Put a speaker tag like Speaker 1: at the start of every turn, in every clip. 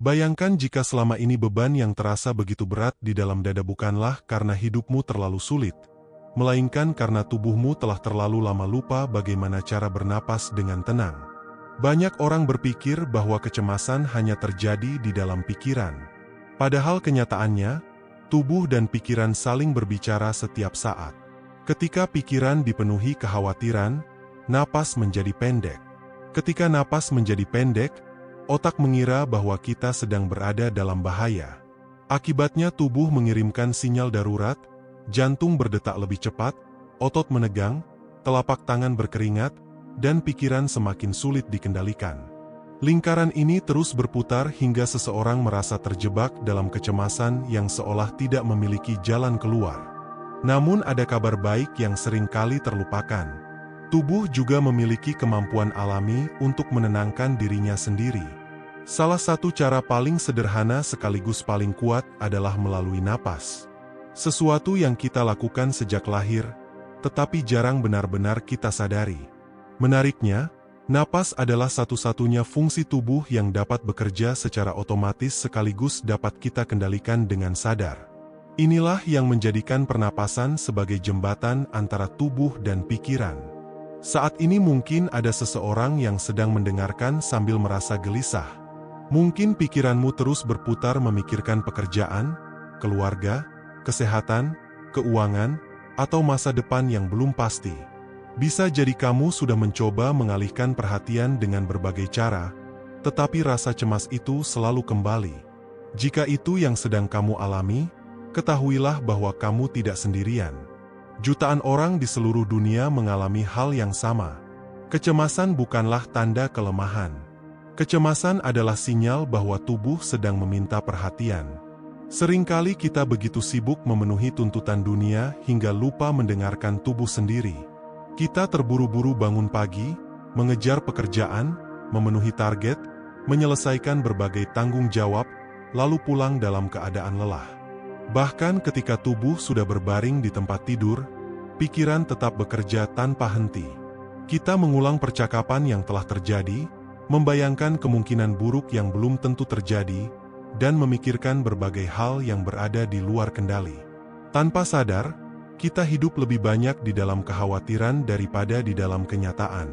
Speaker 1: Bayangkan jika selama ini beban yang terasa begitu berat di dalam dada bukanlah karena hidupmu terlalu sulit, melainkan karena tubuhmu telah terlalu lama lupa bagaimana cara bernapas dengan tenang. Banyak orang berpikir bahwa kecemasan hanya terjadi di dalam pikiran. Padahal kenyataannya, tubuh dan pikiran saling berbicara setiap saat. Ketika pikiran dipenuhi kekhawatiran, napas menjadi pendek. Ketika napas menjadi pendek, otak mengira bahwa kita sedang berada dalam bahaya. Akibatnya tubuh mengirimkan sinyal darurat, jantung berdetak lebih cepat, otot menegang, telapak tangan berkeringat, dan pikiran semakin sulit dikendalikan. Lingkaran ini terus berputar hingga seseorang merasa terjebak dalam kecemasan yang seolah tidak memiliki jalan keluar. Namun ada kabar baik yang sering kali terlupakan. Tubuh juga memiliki kemampuan alami untuk menenangkan dirinya sendiri. Salah satu cara paling sederhana sekaligus paling kuat adalah melalui napas. Sesuatu yang kita lakukan sejak lahir, tetapi jarang benar-benar kita sadari. Menariknya, napas adalah satu-satunya fungsi tubuh yang dapat bekerja secara otomatis sekaligus dapat kita kendalikan dengan sadar. Inilah yang menjadikan pernapasan sebagai jembatan antara tubuh dan pikiran. Saat ini mungkin ada seseorang yang sedang mendengarkan sambil merasa gelisah. Mungkin pikiranmu terus berputar memikirkan pekerjaan, keluarga, kesehatan, keuangan, atau masa depan yang belum pasti. Bisa jadi kamu sudah mencoba mengalihkan perhatian dengan berbagai cara, tetapi rasa cemas itu selalu kembali. Jika itu yang sedang kamu alami, ketahuilah bahwa kamu tidak sendirian. Jutaan orang di seluruh dunia mengalami hal yang sama. Kecemasan bukanlah tanda kelemahan. Kecemasan adalah sinyal bahwa tubuh sedang meminta perhatian. Seringkali kita begitu sibuk memenuhi tuntutan dunia hingga lupa mendengarkan tubuh sendiri. Kita terburu-buru bangun pagi, mengejar pekerjaan, memenuhi target, menyelesaikan berbagai tanggung jawab, lalu pulang dalam keadaan lelah. Bahkan ketika tubuh sudah berbaring di tempat tidur, pikiran tetap bekerja tanpa henti. Kita mengulang percakapan yang telah terjadi, membayangkan kemungkinan buruk yang belum tentu terjadi, dan memikirkan berbagai hal yang berada di luar kendali. Tanpa sadar, kita hidup lebih banyak di dalam kekhawatiran daripada di dalam kenyataan.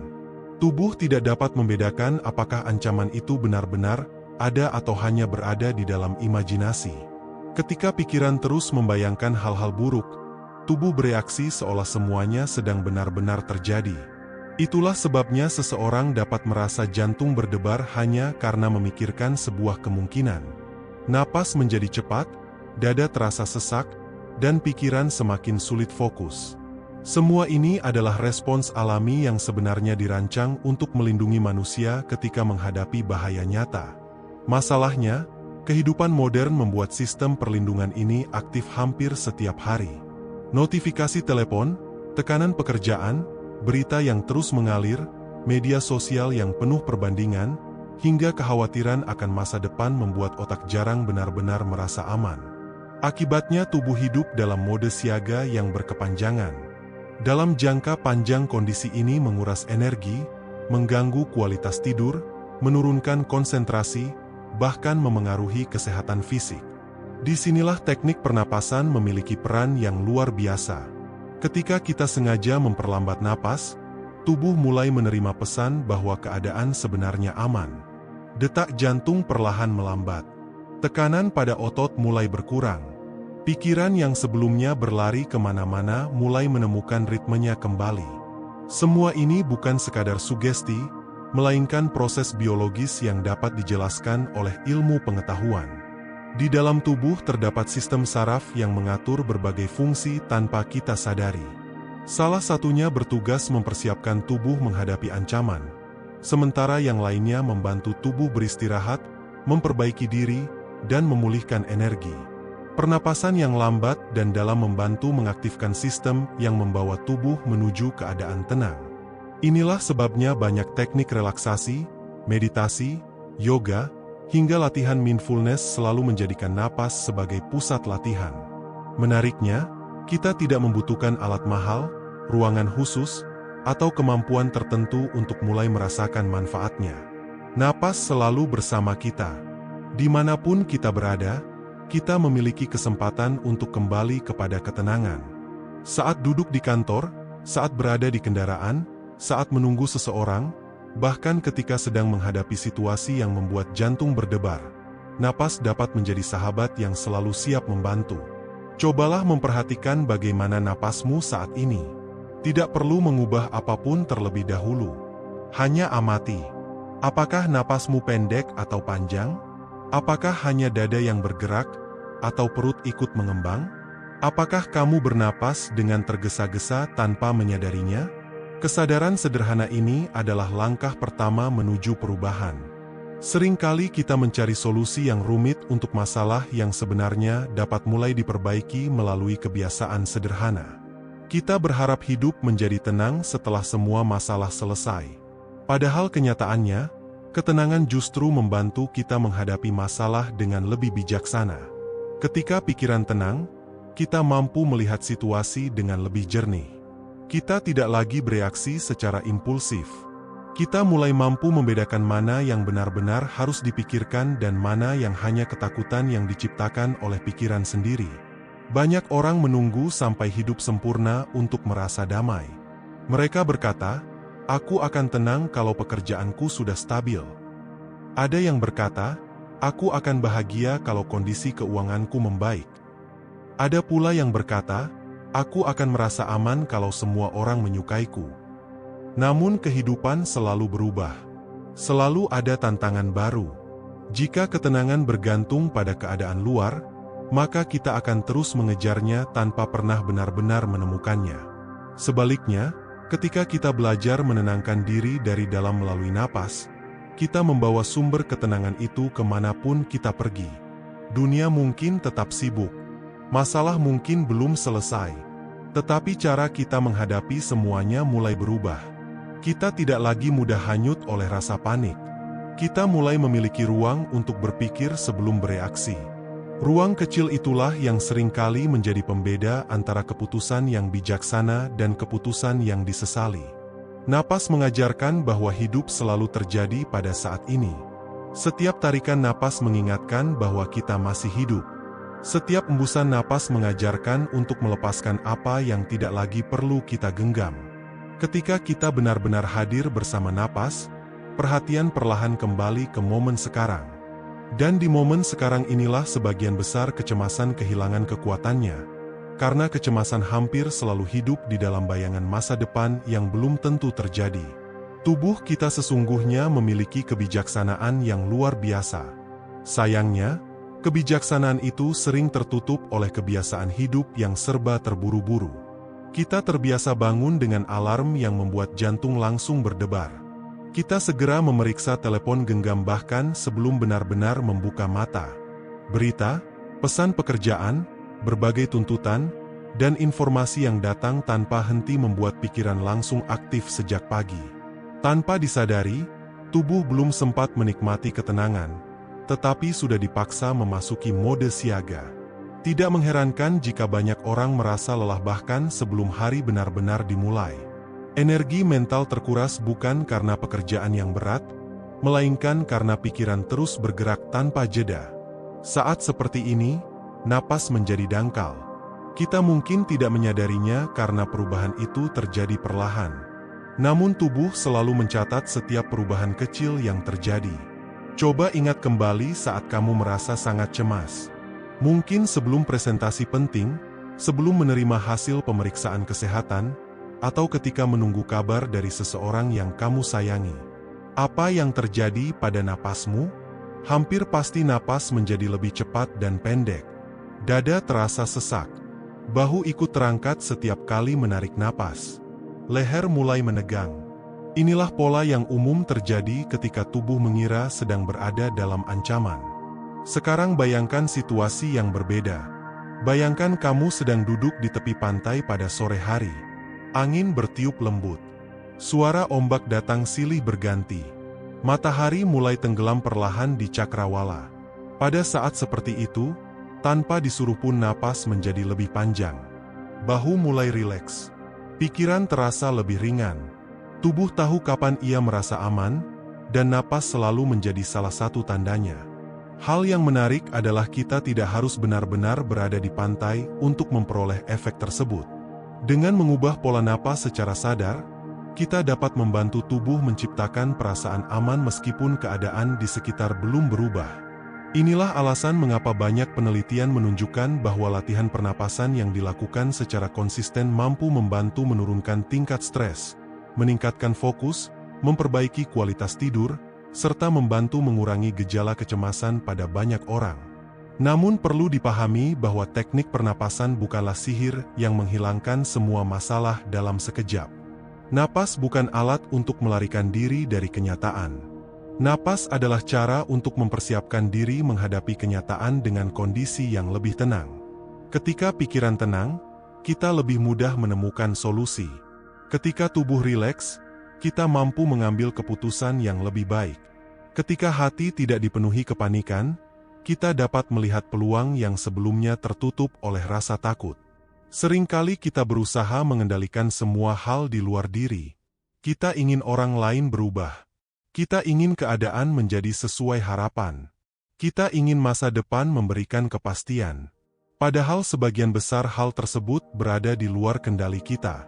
Speaker 1: Tubuh tidak dapat membedakan apakah ancaman itu benar-benar ada atau hanya berada di dalam imajinasi. Ketika pikiran terus membayangkan hal-hal buruk, tubuh bereaksi seolah semuanya sedang benar-benar terjadi. Itulah sebabnya seseorang dapat merasa jantung berdebar hanya karena memikirkan sebuah kemungkinan. Napas menjadi cepat, dada terasa sesak, dan pikiran semakin sulit fokus. Semua ini adalah respons alami yang sebenarnya dirancang untuk melindungi manusia ketika menghadapi bahaya nyata. Masalahnya, kehidupan modern membuat sistem perlindungan ini aktif hampir setiap hari. Notifikasi telepon, tekanan pekerjaan, berita yang terus mengalir, media sosial yang penuh perbandingan, hingga kekhawatiran akan masa depan membuat otak jarang benar-benar merasa aman. Akibatnya tubuh hidup dalam mode siaga yang berkepanjangan. Dalam jangka panjang kondisi ini menguras energi, mengganggu kualitas tidur, menurunkan konsentrasi, bahkan memengaruhi kesehatan fisik. Disinilah teknik pernapasan memiliki peran yang luar biasa. Ketika kita sengaja memperlambat napas, tubuh mulai menerima pesan bahwa keadaan sebenarnya aman. Detak jantung perlahan melambat. Tekanan pada otot mulai berkurang. Pikiran yang sebelumnya berlari kemana-mana mulai menemukan ritmenya kembali. Semua ini bukan sekadar sugesti, melainkan proses biologis yang dapat dijelaskan oleh ilmu pengetahuan. Di dalam tubuh terdapat sistem saraf yang mengatur berbagai fungsi tanpa kita sadari. Salah satunya bertugas mempersiapkan tubuh menghadapi ancaman, sementara yang lainnya membantu tubuh beristirahat, memperbaiki diri, dan memulihkan energi. Pernapasan yang lambat dan dalam membantu mengaktifkan sistem yang membawa tubuh menuju keadaan tenang. Inilah sebabnya banyak teknik relaksasi, meditasi, yoga, hingga latihan mindfulness selalu menjadikan napas sebagai pusat latihan. Menariknya, kita tidak membutuhkan alat mahal, ruangan khusus, atau kemampuan tertentu untuk mulai merasakan manfaatnya. Napas selalu bersama kita. Dimanapun kita berada, kita memiliki kesempatan untuk kembali kepada ketenangan. Saat duduk di kantor, saat berada di kendaraan, saat menunggu seseorang, bahkan ketika sedang menghadapi situasi yang membuat jantung berdebar, napas dapat menjadi sahabat yang selalu siap membantu. Cobalah memperhatikan bagaimana napasmu saat ini. Tidak perlu mengubah apapun terlebih dahulu. Hanya amati. Apakah napasmu pendek atau panjang? Apakah hanya dada yang bergerak, atau perut ikut mengembang? Apakah kamu bernapas dengan tergesa-gesa tanpa menyadarinya? Kesadaran sederhana ini adalah langkah pertama menuju perubahan. Seringkali kita mencari solusi yang rumit untuk masalah yang sebenarnya dapat mulai diperbaiki melalui kebiasaan sederhana. Kita berharap hidup menjadi tenang setelah semua masalah selesai. Padahal kenyataannya, ketenangan justru membantu kita menghadapi masalah dengan lebih bijaksana. Ketika pikiran tenang, kita mampu melihat situasi dengan lebih jernih. Kita tidak lagi bereaksi secara impulsif. Kita mulai mampu membedakan mana yang benar-benar harus dipikirkan dan mana yang hanya ketakutan yang diciptakan oleh pikiran sendiri. Banyak orang menunggu sampai hidup sempurna untuk merasa damai. Mereka berkata, "Aku akan tenang kalau pekerjaanku sudah stabil." Ada yang berkata, "Aku akan bahagia kalau kondisi keuanganku membaik." Ada pula yang berkata, "Aku akan merasa aman kalau semua orang menyukaiku." Namun kehidupan selalu berubah. Selalu ada tantangan baru. Jika ketenangan bergantung pada keadaan luar, maka kita akan terus mengejarnya tanpa pernah benar-benar menemukannya. Sebaliknya, ketika kita belajar menenangkan diri dari dalam melalui napas, kita membawa sumber ketenangan itu kemanapun kita pergi. Dunia mungkin tetap sibuk. Masalah mungkin belum selesai. Tetapi cara kita menghadapi semuanya mulai berubah. Kita tidak lagi mudah hanyut oleh rasa panik. Kita mulai memiliki ruang untuk berpikir sebelum bereaksi. Ruang kecil itulah yang seringkali menjadi pembeda antara keputusan yang bijaksana dan keputusan yang disesali. Napas mengajarkan bahwa hidup selalu terjadi pada saat ini. Setiap tarikan napas mengingatkan bahwa kita masih hidup. Setiap embusan napas mengajarkan untuk melepaskan apa yang tidak lagi perlu kita genggam. Ketika kita benar-benar hadir bersama napas, perhatian perlahan kembali ke momen sekarang. Dan di momen sekarang inilah sebagian besar kecemasan kehilangan kekuatannya, karena kecemasan hampir selalu hidup di dalam bayangan masa depan yang belum tentu terjadi. Tubuh kita sesungguhnya memiliki kebijaksanaan yang luar biasa. Sayangnya, kebijaksanaan itu sering tertutup oleh kebiasaan hidup yang serba terburu-buru. Kita terbiasa bangun dengan alarm yang membuat jantung langsung berdebar. Kita segera memeriksa telepon genggam bahkan sebelum benar-benar membuka mata. Berita, pesan pekerjaan, berbagai tuntutan, dan informasi yang datang tanpa henti membuat pikiran langsung aktif sejak pagi. Tanpa disadari, tubuh belum sempat menikmati ketenangan, tetapi sudah dipaksa memasuki mode siaga. Tidak mengherankan jika banyak orang merasa lelah bahkan sebelum hari benar-benar dimulai. Energi mental terkuras bukan karena pekerjaan yang berat, melainkan karena pikiran terus bergerak tanpa jeda. Saat seperti ini, napas menjadi dangkal. Kita mungkin tidak menyadarinya karena perubahan itu terjadi perlahan. Namun tubuh selalu mencatat setiap perubahan kecil yang terjadi. Coba ingat kembali saat kamu merasa sangat cemas. Mungkin sebelum presentasi penting, sebelum menerima hasil pemeriksaan kesehatan, atau ketika menunggu kabar dari seseorang yang kamu sayangi. Apa yang terjadi pada napasmu? Hampir pasti napas menjadi lebih cepat dan pendek. Dada terasa sesak. Bahu ikut terangkat setiap kali menarik napas. Leher mulai menegang. Inilah pola yang umum terjadi ketika tubuh mengira sedang berada dalam ancaman. Sekarang bayangkan situasi yang berbeda. Bayangkan kamu sedang duduk di tepi pantai pada sore hari. Angin bertiup lembut. Suara ombak datang silih berganti. Matahari mulai tenggelam perlahan di cakrawala. Pada saat seperti itu, tanpa disuruh pun napas menjadi lebih panjang. Bahu mulai rileks. Pikiran terasa lebih ringan. Tubuh tahu kapan ia merasa aman, dan napas selalu menjadi salah satu tandanya. Hal yang menarik adalah kita tidak harus benar-benar berada di pantai untuk memperoleh efek tersebut. Dengan mengubah pola napas secara sadar, kita dapat membantu tubuh menciptakan perasaan aman meskipun keadaan di sekitar belum berubah. Inilah alasan mengapa banyak penelitian menunjukkan bahwa latihan pernapasan yang dilakukan secara konsisten mampu membantu menurunkan tingkat stres, meningkatkan fokus, memperbaiki kualitas tidur, serta membantu mengurangi gejala kecemasan pada banyak orang. Namun perlu dipahami bahwa teknik pernapasan bukanlah sihir yang menghilangkan semua masalah dalam sekejap. Napas bukan alat untuk melarikan diri dari kenyataan. Napas adalah cara untuk mempersiapkan diri menghadapi kenyataan dengan kondisi yang lebih tenang. Ketika pikiran tenang, kita lebih mudah menemukan solusi. Ketika tubuh rileks, kita mampu mengambil keputusan yang lebih baik. Ketika hati tidak dipenuhi kepanikan, kita dapat melihat peluang yang sebelumnya tertutup oleh rasa takut. Seringkali kita berusaha mengendalikan semua hal di luar diri. Kita ingin orang lain berubah. Kita ingin keadaan menjadi sesuai harapan. Kita ingin masa depan memberikan kepastian. Padahal sebagian besar hal tersebut berada di luar kendali kita.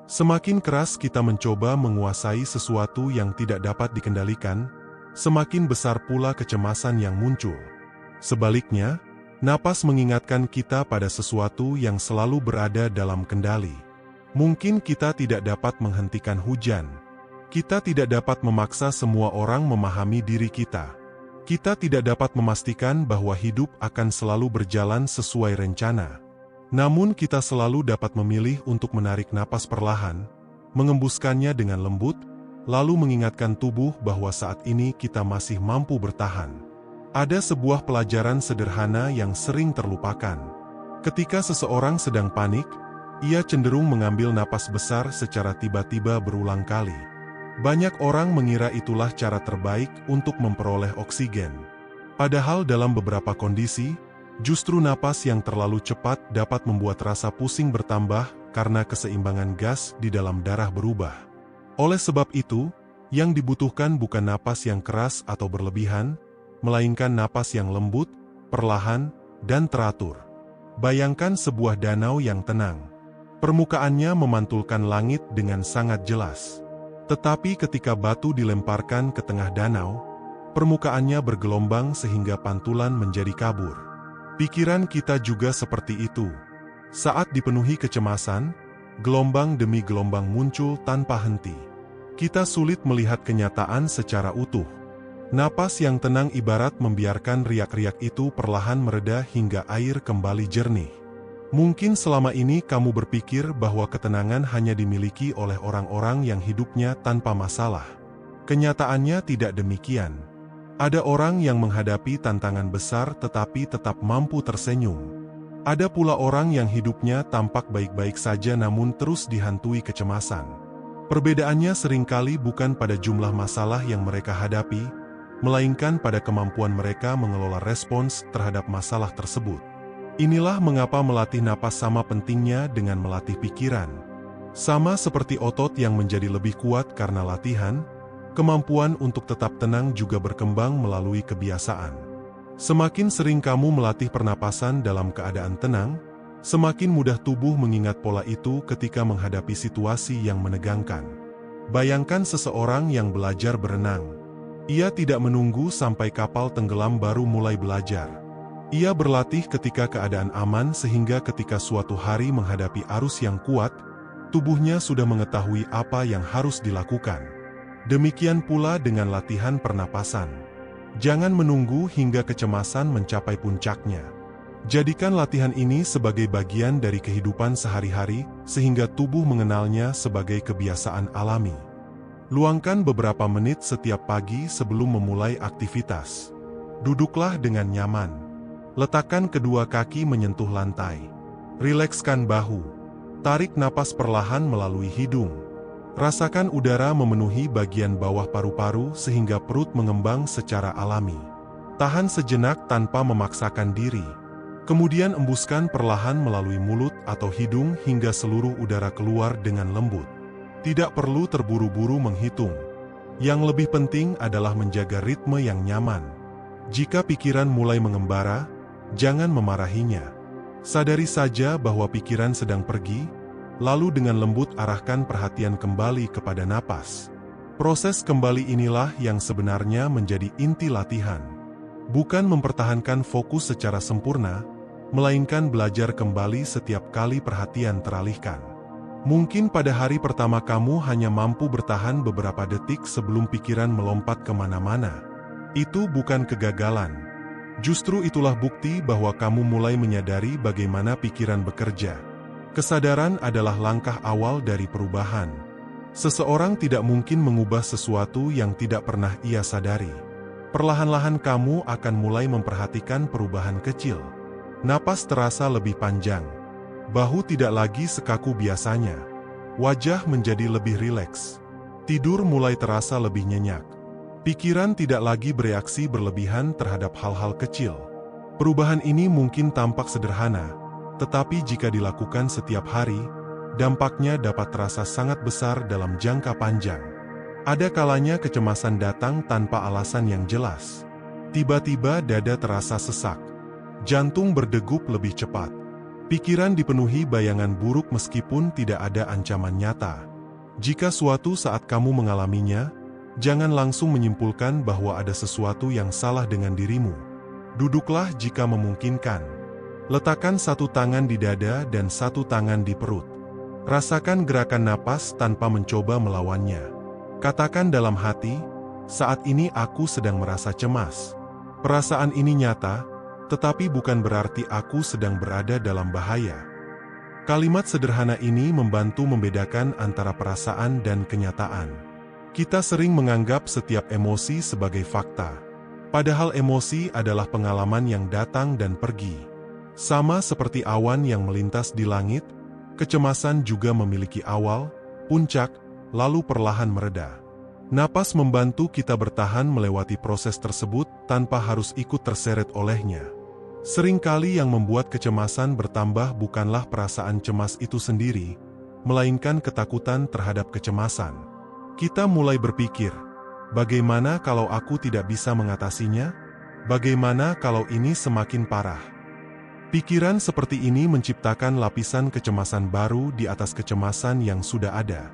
Speaker 1: Semakin keras kita mencoba menguasai sesuatu yang tidak dapat dikendalikan, semakin besar pula kecemasan yang muncul. Sebaliknya, napas mengingatkan kita pada sesuatu yang selalu berada dalam kendali. Mungkin kita tidak dapat menghentikan hujan. Kita tidak dapat memaksa semua orang memahami diri kita. Kita tidak dapat memastikan bahwa hidup akan selalu berjalan sesuai rencana. Namun kita selalu dapat memilih untuk menarik napas perlahan, mengembuskannya dengan lembut, lalu mengingatkan tubuh bahwa saat ini kita masih mampu bertahan. Ada sebuah pelajaran sederhana yang sering terlupakan. Ketika seseorang sedang panik, ia cenderung mengambil napas besar secara tiba-tiba berulang kali. Banyak orang mengira itulah cara terbaik untuk memperoleh oksigen. Padahal dalam beberapa kondisi, justru napas yang terlalu cepat dapat membuat rasa pusing bertambah karena keseimbangan gas di dalam darah berubah. Oleh sebab itu, yang dibutuhkan bukan napas yang keras atau berlebihan, melainkan napas yang lembut, perlahan, dan teratur. Bayangkan sebuah danau yang tenang. Permukaannya memantulkan langit dengan sangat jelas. Tetapi ketika batu dilemparkan ke tengah danau, permukaannya bergelombang sehingga pantulan menjadi kabur. Pikiran kita juga seperti itu. Saat dipenuhi kecemasan, gelombang demi gelombang muncul tanpa henti. Kita sulit melihat kenyataan secara utuh. Napas yang tenang ibarat membiarkan riak-riak itu perlahan mereda hingga air kembali jernih. Mungkin selama ini kamu berpikir bahwa ketenangan hanya dimiliki oleh orang-orang yang hidupnya tanpa masalah. Kenyataannya tidak demikian. Ada orang yang menghadapi tantangan besar tetapi tetap mampu tersenyum. Ada pula orang yang hidupnya tampak baik-baik saja namun terus dihantui kecemasan. Perbedaannya seringkali bukan pada jumlah masalah yang mereka hadapi, melainkan pada kemampuan mereka mengelola respons terhadap masalah tersebut. Inilah mengapa melatih napas sama pentingnya dengan melatih pikiran. Sama seperti otot yang menjadi lebih kuat karena latihan, kemampuan untuk tetap tenang juga berkembang melalui kebiasaan. Semakin sering kamu melatih pernapasan dalam keadaan tenang, semakin mudah tubuh mengingat pola itu ketika menghadapi situasi yang menegangkan. Bayangkan seseorang yang belajar berenang. Ia tidak menunggu sampai kapal tenggelam baru mulai belajar. Ia berlatih ketika keadaan aman sehingga ketika suatu hari menghadapi arus yang kuat, tubuhnya sudah mengetahui apa yang harus dilakukan. Demikian pula dengan latihan pernapasan. Jangan menunggu hingga kecemasan mencapai puncaknya. Jadikan latihan ini sebagai bagian dari kehidupan sehari-hari sehingga tubuh mengenalnya sebagai kebiasaan alami. Luangkan beberapa menit setiap pagi sebelum memulai aktivitas. Duduklah dengan nyaman. Letakkan kedua kaki menyentuh lantai. Rilekskan bahu. Tarik napas perlahan melalui hidung. Rasakan udara memenuhi bagian bawah paru-paru sehingga perut mengembang secara alami. Tahan sejenak tanpa memaksakan diri. Kemudian embuskan perlahan melalui mulut atau hidung hingga seluruh udara keluar dengan lembut. Tidak perlu terburu-buru menghitung. Yang lebih penting adalah menjaga ritme yang nyaman. Jika pikiran mulai mengembara, jangan memarahinya. Sadari saja bahwa pikiran sedang pergi, lalu dengan lembut arahkan perhatian kembali kepada napas. Proses kembali inilah yang sebenarnya menjadi inti latihan. Bukan mempertahankan fokus secara sempurna, melainkan belajar kembali setiap kali perhatian teralihkan. Mungkin pada hari pertama kamu hanya mampu bertahan beberapa detik sebelum pikiran melompat kemana-mana. Itu bukan kegagalan. Justru itulah bukti bahwa kamu mulai menyadari bagaimana pikiran bekerja. Kesadaran adalah langkah awal dari perubahan. Seseorang tidak mungkin mengubah sesuatu yang tidak pernah ia sadari. Perlahan-lahan kamu akan mulai memperhatikan perubahan kecil. Napas terasa lebih panjang. Bahu tidak lagi sekaku biasanya. Wajah menjadi lebih rileks. Tidur mulai terasa lebih nyenyak. Pikiran tidak lagi bereaksi berlebihan terhadap hal-hal kecil. Perubahan ini mungkin tampak sederhana, tetapi jika dilakukan setiap hari, dampaknya dapat terasa sangat besar dalam jangka panjang. Ada kalanya kecemasan datang tanpa alasan yang jelas. Tiba-tiba dada terasa sesak. Jantung berdegup lebih cepat. Pikiran dipenuhi bayangan buruk meskipun tidak ada ancaman nyata. Jika suatu saat kamu mengalaminya, jangan langsung menyimpulkan bahwa ada sesuatu yang salah dengan dirimu. Duduklah jika memungkinkan. Letakkan satu tangan di dada dan satu tangan di perut. Rasakan gerakan napas tanpa mencoba melawannya. Katakan dalam hati, saat ini aku sedang merasa cemas. Perasaan ini nyata, tetapi bukan berarti aku sedang berada dalam bahaya. Kalimat sederhana ini membantu membedakan antara perasaan dan kenyataan. Kita sering menganggap setiap emosi sebagai fakta. Padahal emosi adalah pengalaman yang datang dan pergi. Sama seperti awan yang melintas di langit, kecemasan juga memiliki awal, puncak, lalu perlahan mereda. Napas membantu kita bertahan melewati proses tersebut tanpa harus ikut terseret olehnya. Seringkali yang membuat kecemasan bertambah bukanlah perasaan cemas itu sendiri, melainkan ketakutan terhadap kecemasan. Kita mulai berpikir, bagaimana kalau aku tidak bisa mengatasinya? Bagaimana kalau ini semakin parah? Pikiran seperti ini menciptakan lapisan kecemasan baru di atas kecemasan yang sudah ada.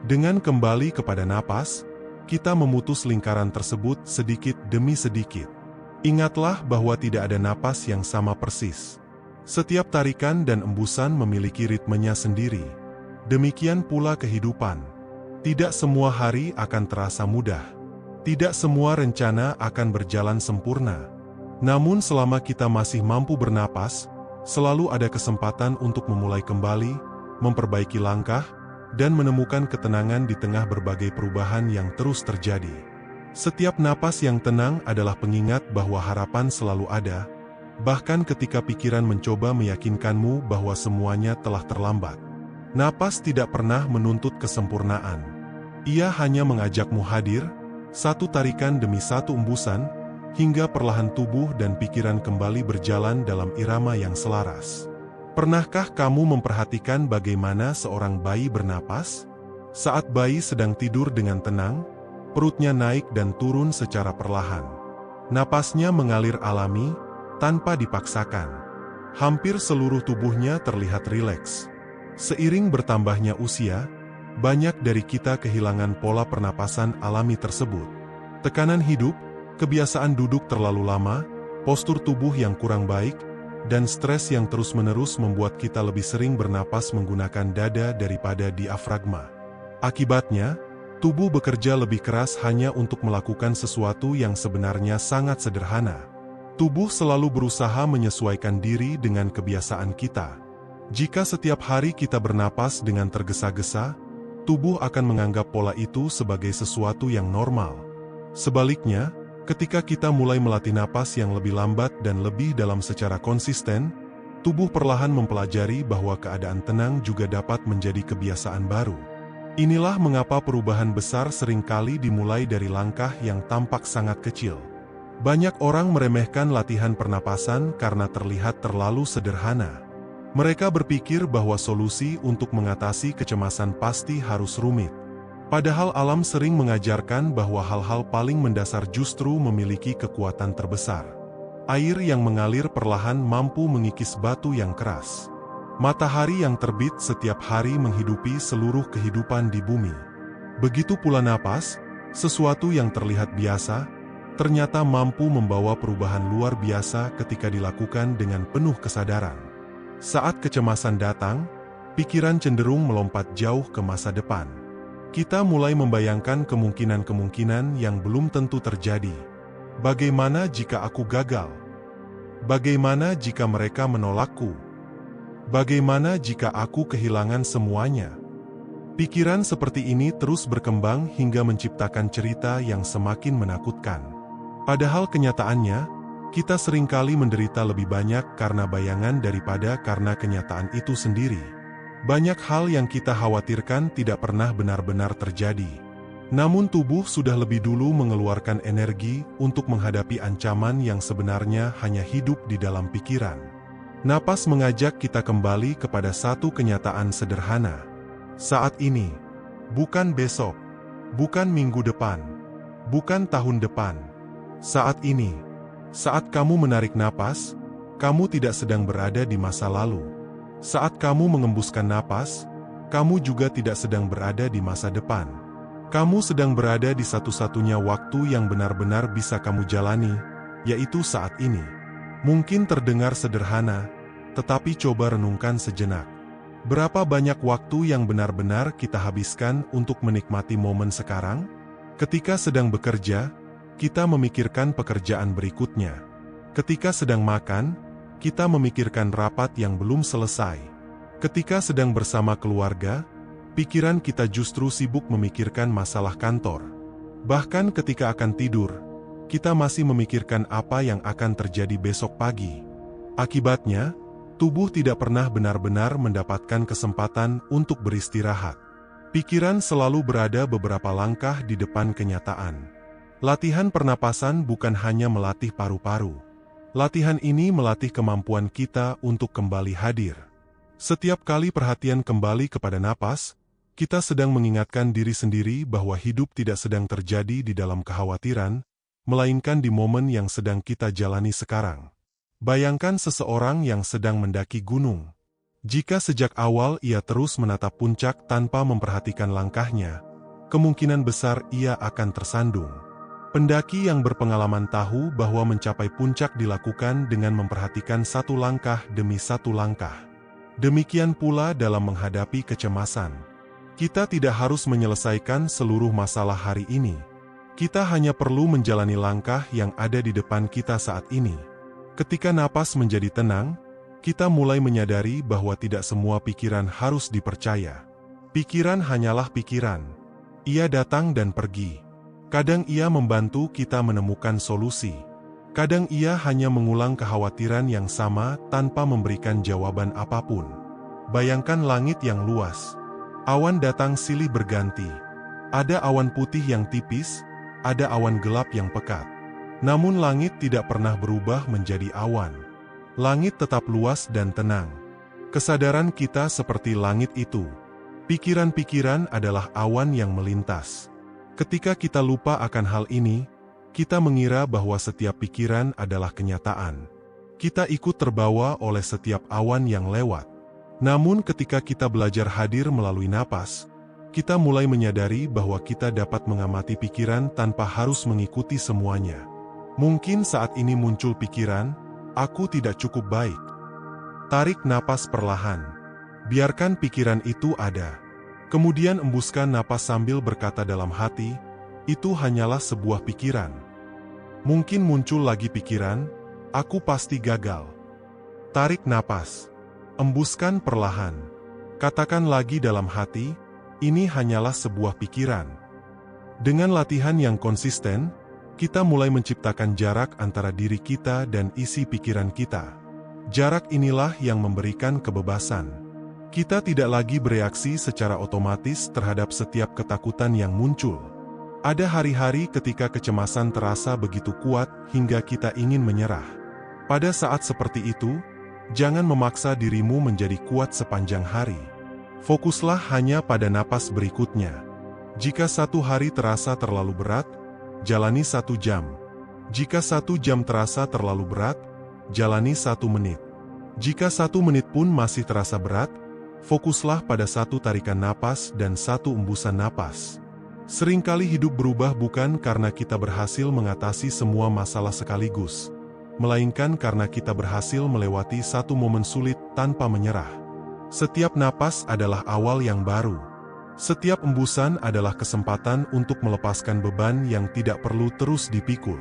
Speaker 1: Dengan kembali kepada napas, kita memutus lingkaran tersebut sedikit demi sedikit. Ingatlah bahwa tidak ada napas yang sama persis. Setiap tarikan dan embusan memiliki ritmenya sendiri. Demikian pula kehidupan. Tidak semua hari akan terasa mudah. Tidak semua rencana akan berjalan sempurna. Namun selama kita masih mampu bernapas, selalu ada kesempatan untuk memulai kembali, memperbaiki langkah, dan menemukan ketenangan di tengah berbagai perubahan yang terus terjadi. Setiap napas yang tenang adalah pengingat bahwa harapan selalu ada, bahkan ketika pikiran mencoba meyakinkanmu bahwa semuanya telah terlambat. Napas tidak pernah menuntut kesempurnaan. Ia hanya mengajakmu hadir, satu tarikan demi satu embusan, hingga perlahan tubuh dan pikiran kembali berjalan dalam irama yang selaras. Pernahkah kamu memperhatikan bagaimana seorang bayi bernapas? Saat bayi sedang tidur dengan tenang, perutnya naik dan turun secara perlahan. Napasnya mengalir alami, tanpa dipaksakan. Hampir seluruh tubuhnya terlihat rileks. Seiring bertambahnya usia, banyak dari kita kehilangan pola pernapasan alami tersebut. Tekanan hidup, kebiasaan duduk terlalu lama, postur tubuh yang kurang baik, dan stres yang terus-menerus membuat kita lebih sering bernapas menggunakan dada daripada diafragma. Akibatnya, tubuh bekerja lebih keras hanya untuk melakukan sesuatu yang sebenarnya sangat sederhana. Tubuh selalu berusaha menyesuaikan diri dengan kebiasaan kita. Jika setiap hari kita bernapas dengan tergesa-gesa, tubuh akan menganggap pola itu sebagai sesuatu yang normal. Sebaliknya, ketika kita mulai melatih napas yang lebih lambat dan lebih dalam secara konsisten, tubuh perlahan mempelajari bahwa keadaan tenang juga dapat menjadi kebiasaan baru. Inilah mengapa perubahan besar seringkali dimulai dari langkah yang tampak sangat kecil. Banyak orang meremehkan latihan pernapasan karena terlihat terlalu sederhana. Mereka berpikir bahwa solusi untuk mengatasi kecemasan pasti harus rumit. Padahal alam sering mengajarkan bahwa hal-hal paling mendasar justru memiliki kekuatan terbesar. Air yang mengalir perlahan mampu mengikis batu yang keras. Matahari yang terbit setiap hari menghidupi seluruh kehidupan di bumi. Begitu pula napas, sesuatu yang terlihat biasa, ternyata mampu membawa perubahan luar biasa ketika dilakukan dengan penuh kesadaran. Saat kecemasan datang, pikiran cenderung melompat jauh ke masa depan. Kita mulai membayangkan kemungkinan-kemungkinan yang belum tentu terjadi. Bagaimana jika aku gagal? Bagaimana jika mereka menolakku? Bagaimana jika aku kehilangan semuanya? Pikiran seperti ini terus berkembang hingga menciptakan cerita yang semakin menakutkan. Padahal kenyataannya, kita seringkali menderita lebih banyak karena bayangan daripada karena kenyataan itu sendiri. Banyak hal yang kita khawatirkan tidak pernah benar-benar terjadi. Namun tubuh sudah lebih dulu mengeluarkan energi untuk menghadapi ancaman yang sebenarnya hanya hidup di dalam pikiran. Napas mengajak kita kembali kepada satu kenyataan sederhana. Saat ini, bukan besok, bukan minggu depan, bukan tahun depan. Saat ini, saat kamu menarik napas, kamu tidak sedang berada di masa lalu. Saat kamu mengembuskan napas, kamu juga tidak sedang berada di masa depan. Kamu sedang berada di satu-satunya waktu yang benar-benar bisa kamu jalani, yaitu saat ini. Mungkin terdengar sederhana, tetapi coba renungkan sejenak. Berapa banyak waktu yang benar-benar kita habiskan untuk menikmati momen sekarang? Ketika sedang bekerja, kita memikirkan pekerjaan berikutnya. Ketika sedang makan, kita memikirkan rapat yang belum selesai. Ketika sedang bersama keluarga, pikiran kita justru sibuk memikirkan masalah kantor. Bahkan ketika akan tidur, kita masih memikirkan apa yang akan terjadi besok pagi. Akibatnya, tubuh tidak pernah benar-benar mendapatkan kesempatan untuk beristirahat. Pikiran selalu berada beberapa langkah di depan kenyataan. Latihan pernapasan bukan hanya melatih paru-paru. Latihan ini melatih kemampuan kita untuk kembali hadir. Setiap kali perhatian kembali kepada napas, kita sedang mengingatkan diri sendiri bahwa hidup tidak sedang terjadi di dalam kekhawatiran, melainkan di momen yang sedang kita jalani sekarang. Bayangkan seseorang yang sedang mendaki gunung. Jika sejak awal ia terus menatap puncak tanpa memperhatikan langkahnya, kemungkinan besar ia akan tersandung. Pendaki yang berpengalaman tahu bahwa mencapai puncak dilakukan dengan memperhatikan satu langkah demi satu langkah. Demikian pula dalam menghadapi kecemasan. Kita tidak harus menyelesaikan seluruh masalah hari ini. Kita hanya perlu menjalani langkah yang ada di depan kita saat ini. Ketika napas menjadi tenang, kita mulai menyadari bahwa tidak semua pikiran harus dipercaya. Pikiran hanyalah pikiran. Ia datang dan pergi. Kadang ia membantu kita menemukan solusi. Kadang ia hanya mengulang kekhawatiran yang sama tanpa memberikan jawaban apapun. Bayangkan langit yang luas. Awan datang silih berganti. Ada awan putih yang tipis, ada awan gelap yang pekat. Namun langit tidak pernah berubah menjadi awan. Langit tetap luas dan tenang. Kesadaran kita seperti langit itu. Pikiran-pikiran adalah awan yang melintas. Ketika kita lupa akan hal ini, kita mengira bahwa setiap pikiran adalah kenyataan. Kita ikut terbawa oleh setiap awan yang lewat. Namun ketika kita belajar hadir melalui napas, kita mulai menyadari bahwa kita dapat mengamati pikiran tanpa harus mengikuti semuanya. Mungkin saat ini muncul pikiran, aku tidak cukup baik. Tarik napas perlahan. Biarkan pikiran itu ada. Kemudian embuskan napas sambil berkata dalam hati, itu hanyalah sebuah pikiran. Mungkin muncul lagi pikiran, aku pasti gagal. Tarik napas. Embuskan perlahan. Katakan lagi dalam hati, ini hanyalah sebuah pikiran. Dengan latihan yang konsisten, kita mulai menciptakan jarak antara diri kita dan isi pikiran kita. Jarak inilah yang memberikan kebebasan. Kita tidak lagi bereaksi secara otomatis terhadap setiap ketakutan yang muncul. Ada hari-hari ketika kecemasan terasa begitu kuat hingga kita ingin menyerah. Pada saat seperti itu, jangan memaksa dirimu menjadi kuat sepanjang hari. Fokuslah hanya pada napas berikutnya. Jika 1 hari terasa terlalu berat, jalani 1 jam. Jika 1 jam terasa terlalu berat, jalani 1 menit. Jika 1 menit pun masih terasa berat, fokuslah pada 1 tarikan napas dan 1 embusan napas. Seringkali hidup berubah bukan karena kita berhasil mengatasi semua masalah sekaligus, melainkan karena kita berhasil melewati 1 momen sulit tanpa menyerah. Setiap napas adalah awal yang baru. Setiap embusan adalah kesempatan untuk melepaskan beban yang tidak perlu terus dipikul.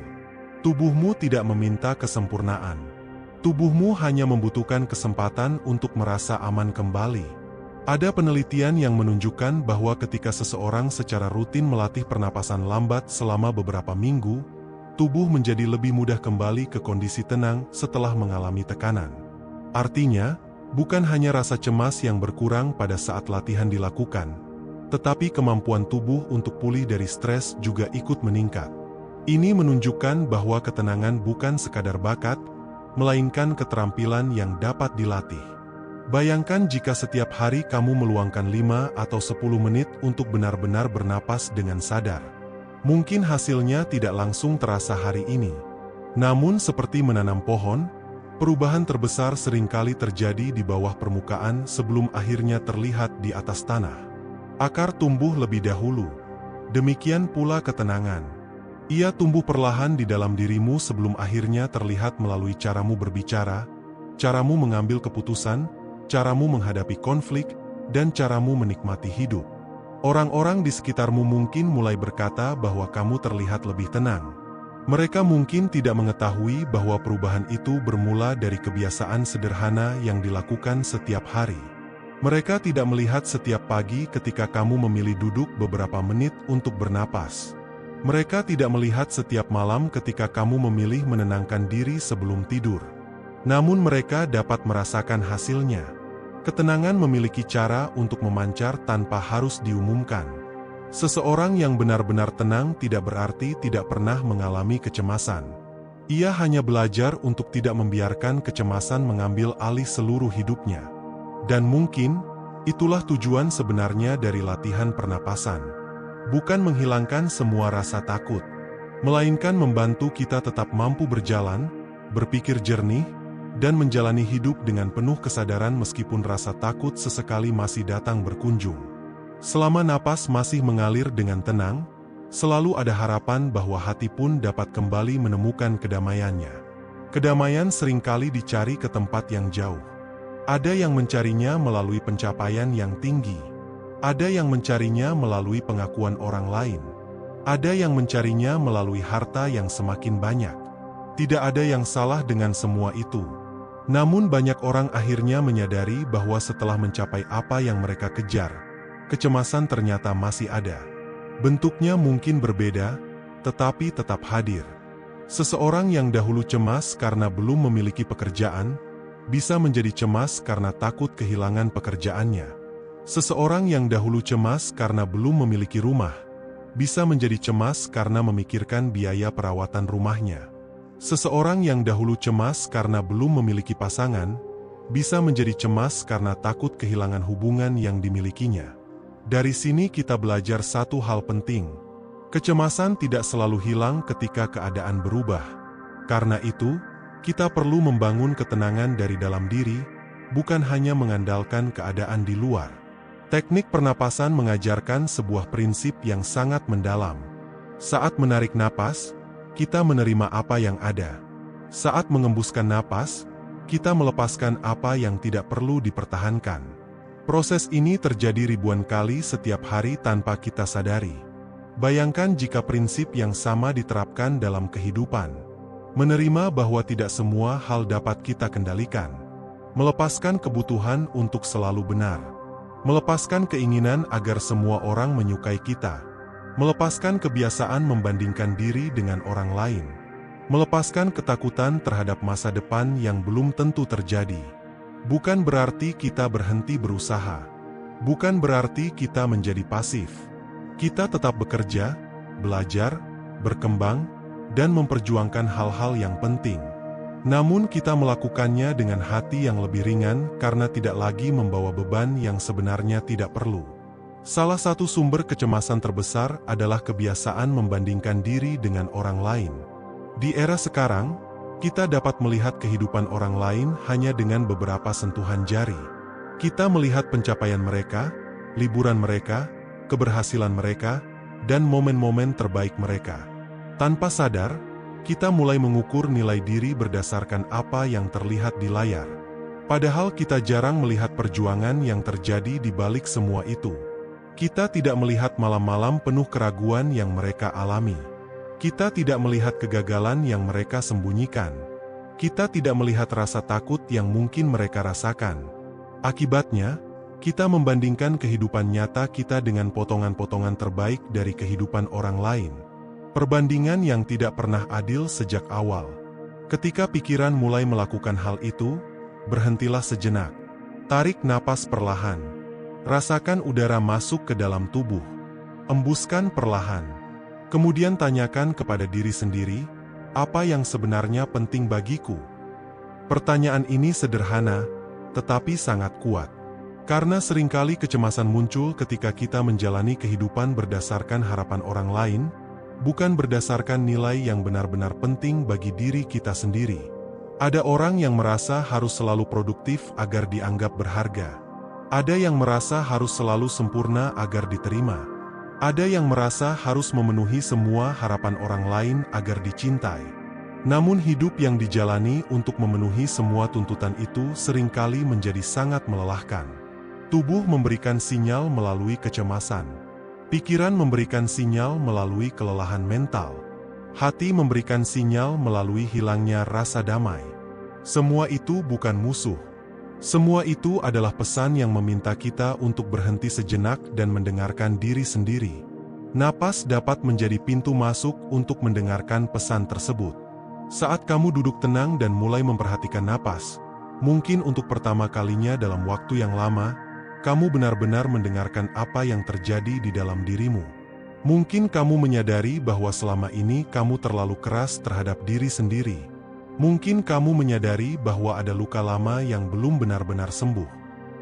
Speaker 1: Tubuhmu tidak meminta kesempurnaan. Tubuhmu hanya membutuhkan kesempatan untuk merasa aman kembali. Ada penelitian yang menunjukkan bahwa ketika seseorang secara rutin melatih pernapasan lambat selama beberapa minggu, tubuh menjadi lebih mudah kembali ke kondisi tenang setelah mengalami tekanan. Artinya, bukan hanya rasa cemas yang berkurang pada saat latihan dilakukan, tetapi kemampuan tubuh untuk pulih dari stres juga ikut meningkat. Ini menunjukkan bahwa ketenangan bukan sekadar bakat, melainkan keterampilan yang dapat dilatih. Bayangkan jika setiap hari kamu meluangkan 5 atau 10 menit untuk benar-benar bernapas dengan sadar. Mungkin hasilnya tidak langsung terasa hari ini. Namun seperti menanam pohon, perubahan terbesar seringkali terjadi di bawah permukaan sebelum akhirnya terlihat di atas tanah. Akar tumbuh lebih dahulu. Demikian pula ketenangan. Ia tumbuh perlahan di dalam dirimu sebelum akhirnya terlihat melalui caramu berbicara, caramu mengambil keputusan, caramu menghadapi konflik, dan caramu menikmati hidup. Orang-orang di sekitarmu mungkin mulai berkata bahwa kamu terlihat lebih tenang. Mereka mungkin tidak mengetahui bahwa perubahan itu bermula dari kebiasaan sederhana yang dilakukan setiap hari. Mereka tidak melihat setiap pagi ketika kamu memilih duduk beberapa menit untuk bernapas. Mereka tidak melihat setiap malam ketika kamu memilih menenangkan diri sebelum tidur. Namun mereka dapat merasakan hasilnya. Ketenangan memiliki cara untuk memancar tanpa harus diumumkan. Seseorang yang benar-benar tenang tidak berarti tidak pernah mengalami kecemasan. Ia hanya belajar untuk tidak membiarkan kecemasan mengambil alih seluruh hidupnya. Dan mungkin, itulah tujuan sebenarnya dari latihan pernapasan. Bukan menghilangkan semua rasa takut, melainkan membantu kita tetap mampu berjalan, berpikir jernih, dan menjalani hidup dengan penuh kesadaran meskipun rasa takut sesekali masih datang berkunjung. Selama napas masih mengalir dengan tenang, selalu ada harapan bahwa hati pun dapat kembali menemukan kedamaiannya. Kedamaian seringkali dicari ke tempat yang jauh. Ada yang mencarinya melalui pencapaian yang tinggi. Ada yang mencarinya melalui pengakuan orang lain. Ada yang mencarinya melalui harta yang semakin banyak. Tidak ada yang salah dengan semua itu. Namun banyak orang akhirnya menyadari bahwa setelah mencapai apa yang mereka kejar, kecemasan ternyata masih ada. Bentuknya mungkin berbeda, tetapi tetap hadir. Seseorang yang dahulu cemas karena belum memiliki pekerjaan, bisa menjadi cemas karena takut kehilangan pekerjaannya. Seseorang yang dahulu cemas karena belum memiliki rumah, bisa menjadi cemas karena memikirkan biaya perawatan rumahnya. Seseorang yang dahulu cemas karena belum memiliki pasangan, bisa menjadi cemas karena takut kehilangan hubungan yang dimilikinya. Dari sini kita belajar satu hal penting. Kecemasan tidak selalu hilang ketika keadaan berubah. Karena itu, kita perlu membangun ketenangan dari dalam diri, bukan hanya mengandalkan keadaan di luar. Teknik pernapasan mengajarkan sebuah prinsip yang sangat mendalam. Saat menarik napas, kita menerima apa yang ada. Saat mengembuskan napas, kita melepaskan apa yang tidak perlu dipertahankan. Proses ini terjadi ribuan kali setiap hari tanpa kita sadari. Bayangkan jika prinsip yang sama diterapkan dalam kehidupan. Menerima bahwa tidak semua hal dapat kita kendalikan. Melepaskan kebutuhan untuk selalu benar. Melepaskan keinginan agar semua orang menyukai kita. Melepaskan kebiasaan membandingkan diri dengan orang lain. Melepaskan ketakutan terhadap masa depan yang belum tentu terjadi. Bukan berarti kita berhenti berusaha. Bukan berarti kita menjadi pasif. Kita tetap bekerja, belajar, berkembang, dan memperjuangkan hal-hal yang penting. Namun kita melakukannya dengan hati yang lebih ringan karena tidak lagi membawa beban yang sebenarnya tidak perlu. Salah satu sumber kecemasan terbesar adalah kebiasaan membandingkan diri dengan orang lain. Di era sekarang, kita dapat melihat kehidupan orang lain hanya dengan beberapa sentuhan jari. Kita melihat pencapaian mereka, liburan mereka, keberhasilan mereka, dan momen-momen terbaik mereka. Tanpa sadar, kita mulai mengukur nilai diri berdasarkan apa yang terlihat di layar. Padahal kita jarang melihat perjuangan yang terjadi di balik semua itu. Kita tidak melihat malam-malam penuh keraguan yang mereka alami. Kita tidak melihat kegagalan yang mereka sembunyikan. Kita tidak melihat rasa takut yang mungkin mereka rasakan. Akibatnya, kita membandingkan kehidupan nyata kita dengan potongan-potongan terbaik dari kehidupan orang lain. Perbandingan yang tidak pernah adil sejak awal. Ketika pikiran mulai melakukan hal itu, berhentilah sejenak. Tarik napas perlahan. Rasakan udara masuk ke dalam tubuh. Embuskan perlahan. Kemudian tanyakan kepada diri sendiri, apa yang sebenarnya penting bagiku? Pertanyaan ini sederhana, tetapi sangat kuat. Karena seringkali kecemasan muncul ketika kita menjalani kehidupan berdasarkan harapan orang lain, bukan berdasarkan nilai yang benar-benar penting bagi diri kita sendiri. Ada orang yang merasa harus selalu produktif agar dianggap berharga. Ada yang merasa harus selalu sempurna agar diterima. Ada yang merasa harus memenuhi semua harapan orang lain agar dicintai. Namun hidup yang dijalani untuk memenuhi semua tuntutan itu seringkali menjadi sangat melelahkan. Tubuh memberikan sinyal melalui kecemasan. Pikiran memberikan sinyal melalui kelelahan mental. Hati memberikan sinyal melalui hilangnya rasa damai. Semua itu bukan musuh. Semua itu adalah pesan yang meminta kita untuk berhenti sejenak dan mendengarkan diri sendiri. Napas dapat menjadi pintu masuk untuk mendengarkan pesan tersebut. Saat kamu duduk tenang dan mulai memperhatikan napas, mungkin untuk pertama kalinya dalam waktu yang lama, kamu benar-benar mendengarkan apa yang terjadi di dalam dirimu. Mungkin kamu menyadari bahwa selama ini kamu terlalu keras terhadap diri sendiri. Mungkin kamu menyadari bahwa ada luka lama yang belum benar-benar sembuh.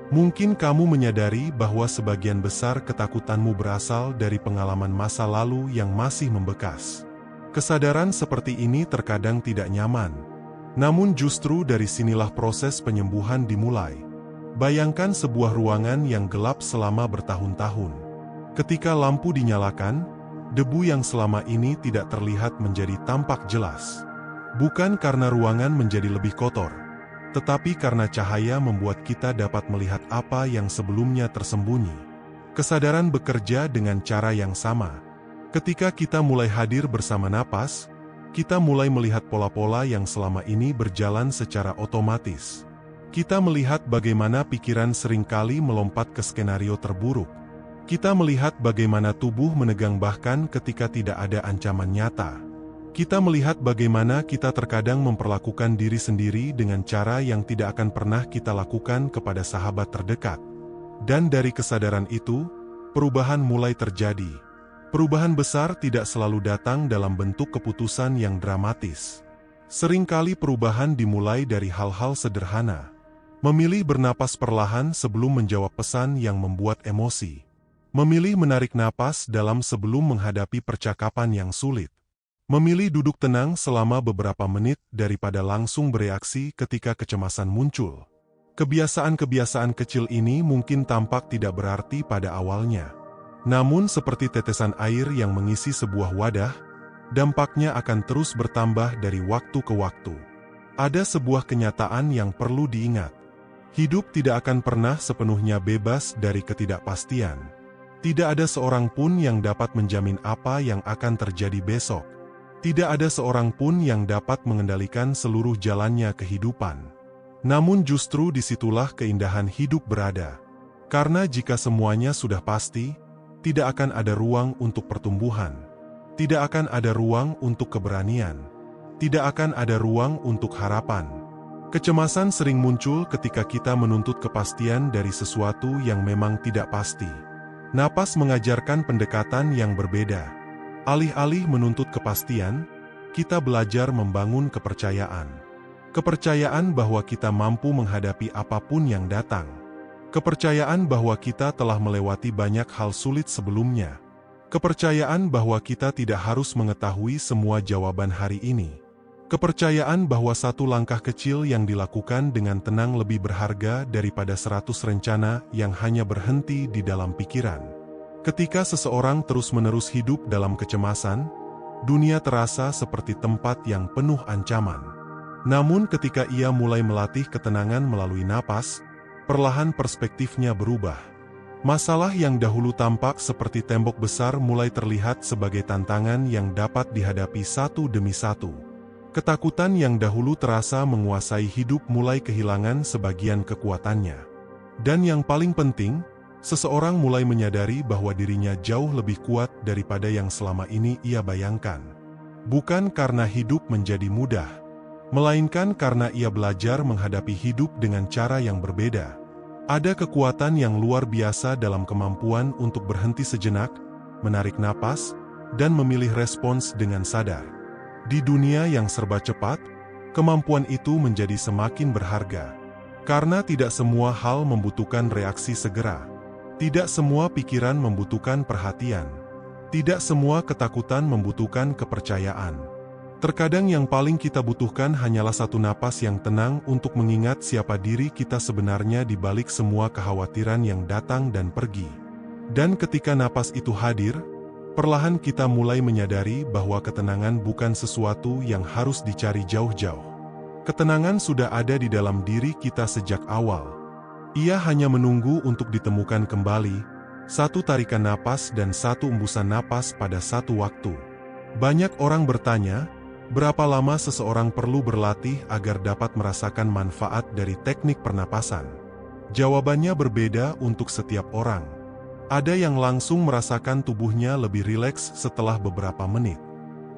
Speaker 1: Mungkin kamu menyadari bahwa sebagian besar ketakutanmu berasal dari pengalaman masa lalu yang masih membekas. Kesadaran seperti ini terkadang tidak nyaman. Namun justru dari sinilah proses penyembuhan dimulai. Bayangkan sebuah ruangan yang gelap selama bertahun-tahun. Ketika lampu dinyalakan, debu yang selama ini tidak terlihat menjadi tampak jelas. Bukan karena ruangan menjadi lebih kotor, tetapi karena cahaya membuat kita dapat melihat apa yang sebelumnya tersembunyi. Kesadaran bekerja dengan cara yang sama. Ketika kita mulai hadir bersama napas, kita mulai melihat pola-pola yang selama ini berjalan secara otomatis. Kita melihat bagaimana pikiran seringkali melompat ke skenario terburuk. Kita melihat bagaimana tubuh menegang bahkan ketika tidak ada ancaman nyata. Kita melihat bagaimana kita terkadang memperlakukan diri sendiri dengan cara yang tidak akan pernah kita lakukan kepada sahabat terdekat. Dan dari kesadaran itu, perubahan mulai terjadi. Perubahan besar tidak selalu datang dalam bentuk keputusan yang dramatis. Seringkali perubahan dimulai dari hal-hal sederhana. Memilih bernapas perlahan sebelum menjawab pesan yang membuat emosi. Memilih menarik napas dalam sebelum menghadapi percakapan yang sulit. Memilih duduk tenang selama beberapa menit daripada langsung bereaksi ketika kecemasan muncul. Kebiasaan-kebiasaan kecil ini mungkin tampak tidak berarti pada awalnya. Namun seperti tetesan air yang mengisi sebuah wadah, dampaknya akan terus bertambah dari waktu ke waktu. Ada sebuah kenyataan yang perlu diingat. Hidup tidak akan pernah sepenuhnya bebas dari ketidakpastian. Tidak ada seorang pun yang dapat menjamin apa yang akan terjadi besok. Tidak ada seorang pun yang dapat mengendalikan seluruh jalannya kehidupan. Namun justru disitulah keindahan hidup berada. Karena jika semuanya sudah pasti, tidak akan ada ruang untuk pertumbuhan. Tidak akan ada ruang untuk keberanian. Tidak akan ada ruang untuk harapan. Kecemasan sering muncul ketika kita menuntut kepastian dari sesuatu yang memang tidak pasti. Napas mengajarkan pendekatan yang berbeda. Alih-alih menuntut kepastian, kita belajar membangun kepercayaan. Kepercayaan bahwa kita mampu menghadapi apapun yang datang. Kepercayaan bahwa kita telah melewati banyak hal sulit sebelumnya. Kepercayaan bahwa kita tidak harus mengetahui semua jawaban hari ini. Kepercayaan bahwa satu langkah kecil yang dilakukan dengan tenang lebih berharga daripada 100 rencana yang hanya berhenti di dalam pikiran. Ketika seseorang terus-menerus hidup dalam kecemasan, dunia terasa seperti tempat yang penuh ancaman. Namun ketika ia mulai melatih ketenangan melalui napas, perlahan perspektifnya berubah. Masalah yang dahulu tampak seperti tembok besar mulai terlihat sebagai tantangan yang dapat dihadapi satu demi satu. Ketakutan yang dahulu terasa menguasai hidup mulai kehilangan sebagian kekuatannya. Dan yang paling penting, seseorang mulai menyadari bahwa dirinya jauh lebih kuat daripada yang selama ini ia bayangkan. Bukan karena hidup menjadi mudah, melainkan karena ia belajar menghadapi hidup dengan cara yang berbeda. Ada kekuatan yang luar biasa dalam kemampuan untuk berhenti sejenak, menarik napas, dan memilih respons dengan sadar. Di dunia yang serba cepat, kemampuan itu menjadi semakin berharga. Karena tidak semua hal membutuhkan reaksi segera. Tidak semua pikiran membutuhkan perhatian. Tidak semua ketakutan membutuhkan kepercayaan. Terkadang yang paling kita butuhkan hanyalah satu napas yang tenang untuk mengingat siapa diri kita sebenarnya di balik semua kekhawatiran yang datang dan pergi. Dan ketika napas itu hadir, perlahan kita mulai menyadari bahwa ketenangan bukan sesuatu yang harus dicari jauh-jauh. Ketenangan sudah ada di dalam diri kita sejak awal. Ia hanya menunggu untuk ditemukan kembali, satu tarikan napas dan satu embusan napas pada satu waktu. Banyak orang bertanya, berapa lama seseorang perlu berlatih agar dapat merasakan manfaat dari teknik pernapasan? Jawabannya berbeda untuk setiap orang. Ada yang langsung merasakan tubuhnya lebih rileks setelah beberapa menit.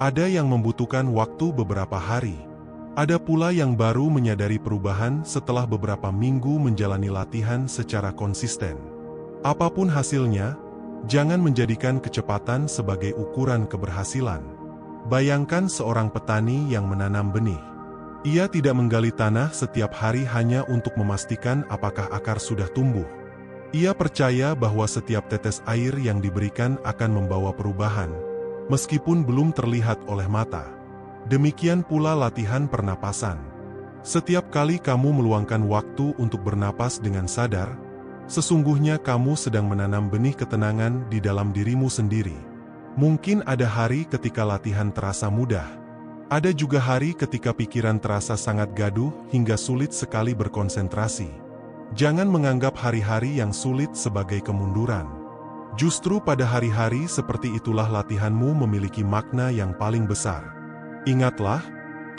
Speaker 1: Ada yang membutuhkan waktu beberapa hari. Ada pula yang baru menyadari perubahan setelah beberapa minggu menjalani latihan secara konsisten. Apapun hasilnya, jangan menjadikan kecepatan sebagai ukuran keberhasilan. Bayangkan seorang petani yang menanam benih. Ia tidak menggali tanah setiap hari hanya untuk memastikan apakah akar sudah tumbuh. Ia percaya bahwa setiap tetes air yang diberikan akan membawa perubahan, meskipun belum terlihat oleh mata. Demikian pula latihan pernapasan. Setiap kali kamu meluangkan waktu untuk bernapas dengan sadar, sesungguhnya kamu sedang menanam benih ketenangan di dalam dirimu sendiri. Mungkin ada hari ketika latihan terasa mudah. Ada juga hari ketika pikiran terasa sangat gaduh hingga sulit sekali berkonsentrasi. Jangan menganggap hari-hari yang sulit sebagai kemunduran. Justru pada hari-hari seperti itulah latihanmu memiliki makna yang paling besar. Ingatlah,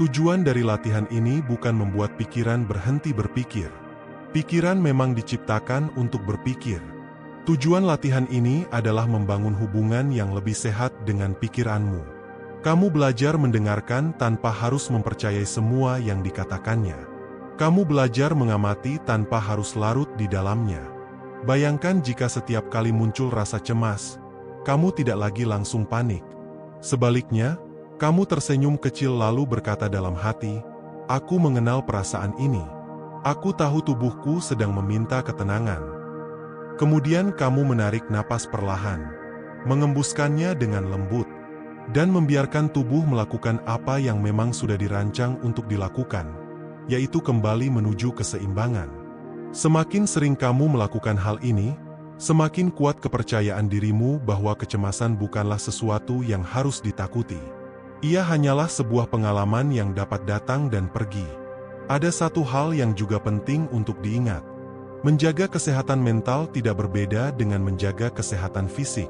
Speaker 1: tujuan dari latihan ini bukan membuat pikiran berhenti berpikir. Pikiran memang diciptakan untuk berpikir. Tujuan latihan ini adalah membangun hubungan yang lebih sehat dengan pikiranmu. Kamu belajar mendengarkan tanpa harus mempercayai semua yang dikatakannya. Kamu belajar mengamati tanpa harus larut di dalamnya. Bayangkan jika setiap kali muncul rasa cemas, kamu tidak lagi langsung panik. Sebaliknya, kamu tersenyum kecil lalu berkata dalam hati, "Aku mengenal perasaan ini. Aku tahu tubuhku sedang meminta ketenangan." Kemudian kamu menarik napas perlahan, mengembuskannya dengan lembut, dan membiarkan tubuh melakukan apa yang memang sudah dirancang untuk dilakukan, yaitu kembali menuju keseimbangan. Semakin sering kamu melakukan hal ini, semakin kuat kepercayaan dirimu bahwa kecemasan bukanlah sesuatu yang harus ditakuti. Ia hanyalah sebuah pengalaman yang dapat datang dan pergi. Ada satu hal yang juga penting untuk diingat. Menjaga kesehatan mental tidak berbeda dengan menjaga kesehatan fisik.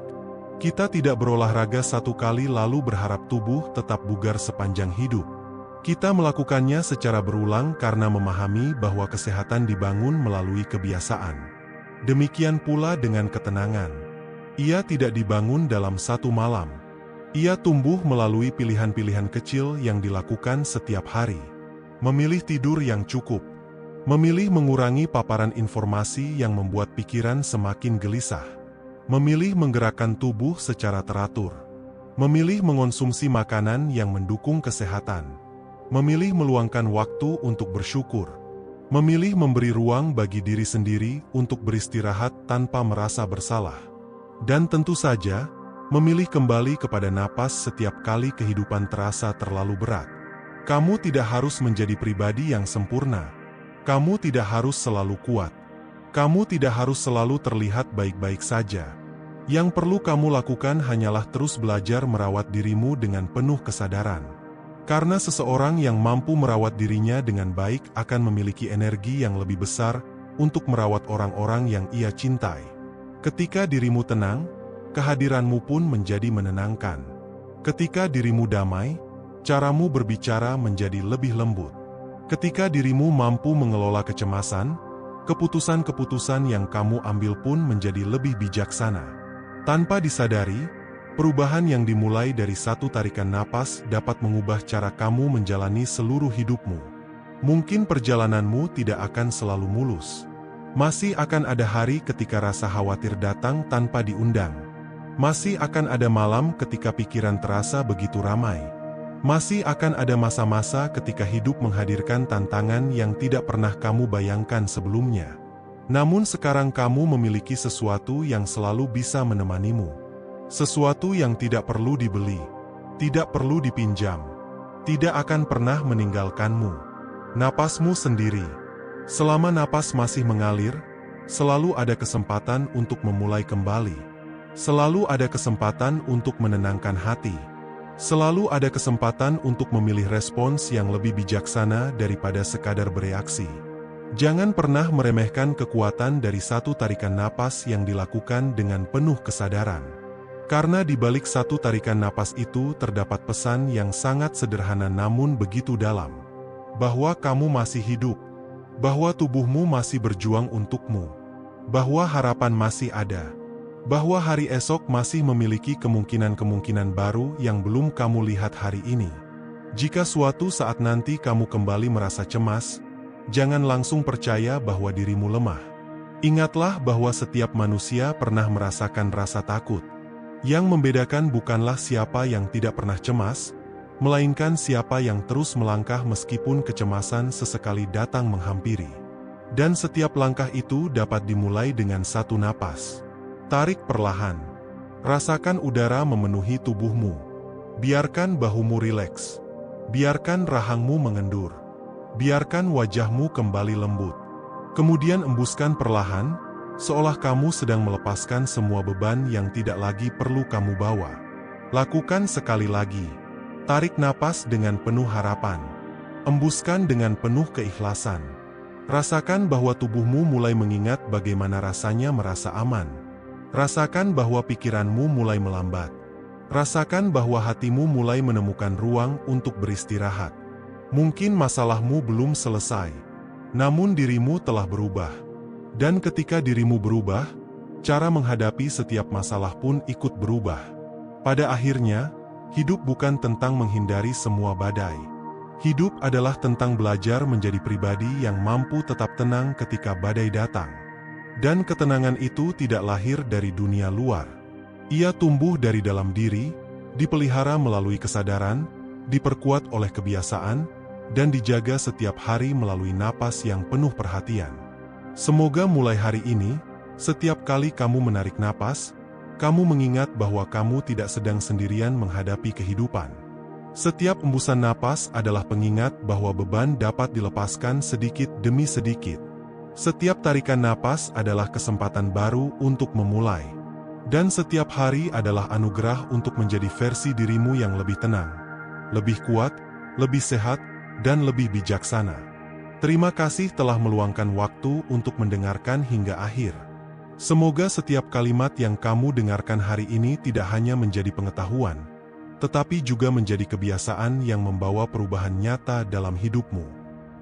Speaker 1: Kita tidak berolahraga satu kali lalu berharap tubuh tetap bugar sepanjang hidup. Kita melakukannya secara berulang karena memahami bahwa kesehatan dibangun melalui kebiasaan. Demikian pula dengan ketenangan. Ia tidak dibangun dalam satu malam. Ia tumbuh melalui pilihan-pilihan kecil yang dilakukan setiap hari. Memilih tidur yang cukup. Memilih mengurangi paparan informasi yang membuat pikiran semakin gelisah. Memilih menggerakkan tubuh secara teratur. Memilih mengonsumsi makanan yang mendukung kesehatan. Memilih meluangkan waktu untuk bersyukur. Memilih memberi ruang bagi diri sendiri untuk beristirahat tanpa merasa bersalah. Dan tentu saja, memilih kembali kepada napas setiap kali kehidupan terasa terlalu berat. Kamu tidak harus menjadi pribadi yang sempurna. Kamu tidak harus selalu kuat. Kamu tidak harus selalu terlihat baik-baik saja. Yang perlu kamu lakukan hanyalah terus belajar merawat dirimu dengan penuh kesadaran. Karena seseorang yang mampu merawat dirinya dengan baik akan memiliki energi yang lebih besar untuk merawat orang-orang yang ia cintai. Ketika dirimu tenang, kehadiranmu pun menjadi menenangkan. Ketika dirimu damai, caramu berbicara menjadi lebih lembut. Ketika dirimu mampu mengelola kecemasan, keputusan-keputusan yang kamu ambil pun menjadi lebih bijaksana. Tanpa disadari, perubahan yang dimulai dari satu tarikan napas dapat mengubah cara kamu menjalani seluruh hidupmu. Mungkin perjalananmu tidak akan selalu mulus. Masih akan ada hari ketika rasa khawatir datang tanpa diundang. Masih akan ada malam ketika pikiran terasa begitu ramai. Masih akan ada masa-masa ketika hidup menghadirkan tantangan yang tidak pernah kamu bayangkan sebelumnya. Namun sekarang kamu memiliki sesuatu yang selalu bisa menemanimu. Sesuatu yang tidak perlu dibeli, tidak perlu dipinjam, tidak akan pernah meninggalkanmu. Napasmu sendiri. Selama napas masih mengalir, selalu ada kesempatan untuk memulai kembali. Selalu ada kesempatan untuk menenangkan hati. Selalu ada kesempatan untuk memilih respons yang lebih bijaksana daripada sekadar bereaksi. Jangan pernah meremehkan kekuatan dari satu tarikan napas yang dilakukan dengan penuh kesadaran. Karena di balik satu tarikan napas itu terdapat pesan yang sangat sederhana namun begitu dalam. Bahwa kamu masih hidup. Bahwa tubuhmu masih berjuang untukmu. Bahwa harapan masih ada. Bahwa hari esok masih memiliki kemungkinan-kemungkinan baru yang belum kamu lihat hari ini. Jika suatu saat nanti kamu kembali merasa cemas, jangan langsung percaya bahwa dirimu lemah. Ingatlah bahwa setiap manusia pernah merasakan rasa takut. Yang membedakan bukanlah siapa yang tidak pernah cemas, melainkan siapa yang terus melangkah meskipun kecemasan sesekali datang menghampiri. Dan setiap langkah itu dapat dimulai dengan satu napas. Tarik perlahan. Rasakan udara memenuhi tubuhmu. Biarkan bahumu rileks. Biarkan rahangmu mengendur. Biarkan wajahmu kembali lembut. Kemudian embuskan perlahan, seolah kamu sedang melepaskan semua beban yang tidak lagi perlu kamu bawa. Lakukan sekali lagi. Tarik napas dengan penuh harapan. Embuskan dengan penuh keikhlasan. Rasakan bahwa tubuhmu mulai mengingat bagaimana rasanya merasa aman. Rasakan bahwa pikiranmu mulai melambat. Rasakan bahwa hatimu mulai menemukan ruang untuk beristirahat. Mungkin masalahmu belum selesai, namun dirimu telah berubah. Dan ketika dirimu berubah, cara menghadapi setiap masalah pun ikut berubah. Pada akhirnya, hidup bukan tentang menghindari semua badai. Hidup adalah tentang belajar menjadi pribadi yang mampu tetap tenang ketika badai datang. Dan ketenangan itu tidak lahir dari dunia luar. Ia tumbuh dari dalam diri, dipelihara melalui kesadaran, diperkuat oleh kebiasaan, dan dijaga setiap hari melalui napas yang penuh perhatian. Semoga mulai hari ini, setiap kali kamu menarik napas, kamu mengingat bahwa kamu tidak sedang sendirian menghadapi kehidupan. Setiap embusan napas adalah pengingat bahwa beban dapat dilepaskan sedikit demi sedikit. Setiap tarikan napas adalah kesempatan baru untuk memulai. Dan setiap hari adalah anugerah untuk menjadi versi dirimu yang lebih tenang, lebih kuat, lebih sehat, dan lebih bijaksana. Terima kasih telah meluangkan waktu untuk mendengarkan hingga akhir. Semoga setiap kalimat yang kamu dengarkan hari ini tidak hanya menjadi pengetahuan, tetapi juga menjadi kebiasaan yang membawa perubahan nyata dalam hidupmu.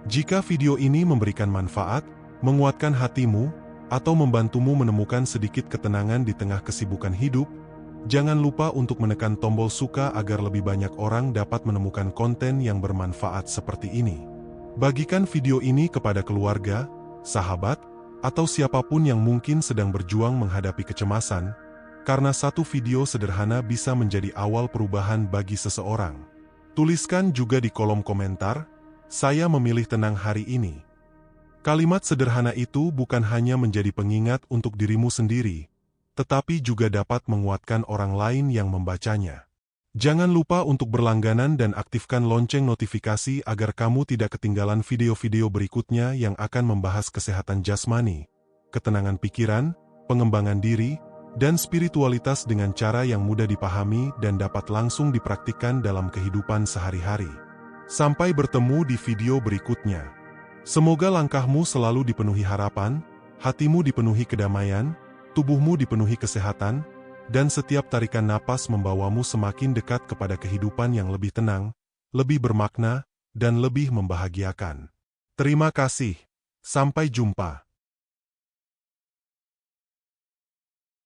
Speaker 1: Jika video ini memberikan manfaat, menguatkan hatimu, atau membantumu menemukan sedikit ketenangan di tengah kesibukan hidup, jangan lupa untuk menekan tombol suka agar lebih banyak orang dapat menemukan konten yang bermanfaat seperti ini. Bagikan video ini kepada keluarga, sahabat, atau siapapun yang mungkin sedang berjuang menghadapi kecemasan, karena satu video sederhana bisa menjadi awal perubahan bagi seseorang. Tuliskan juga di kolom komentar, "Saya memilih tenang hari ini." Kalimat sederhana itu bukan hanya menjadi pengingat untuk dirimu sendiri, tetapi juga dapat menguatkan orang lain yang membacanya. Jangan lupa untuk berlangganan dan aktifkan lonceng notifikasi agar kamu tidak ketinggalan video-video berikutnya yang akan membahas kesehatan jasmani, ketenangan pikiran, pengembangan diri, dan spiritualitas dengan cara yang mudah dipahami dan dapat langsung dipraktikkan dalam kehidupan sehari-hari. Sampai bertemu di video berikutnya. Semoga langkahmu selalu dipenuhi harapan, hatimu dipenuhi kedamaian, tubuhmu dipenuhi kesehatan, dan setiap tarikan napas membawamu semakin dekat kepada kehidupan yang lebih tenang, lebih bermakna, dan lebih membahagiakan. Terima kasih. Sampai jumpa.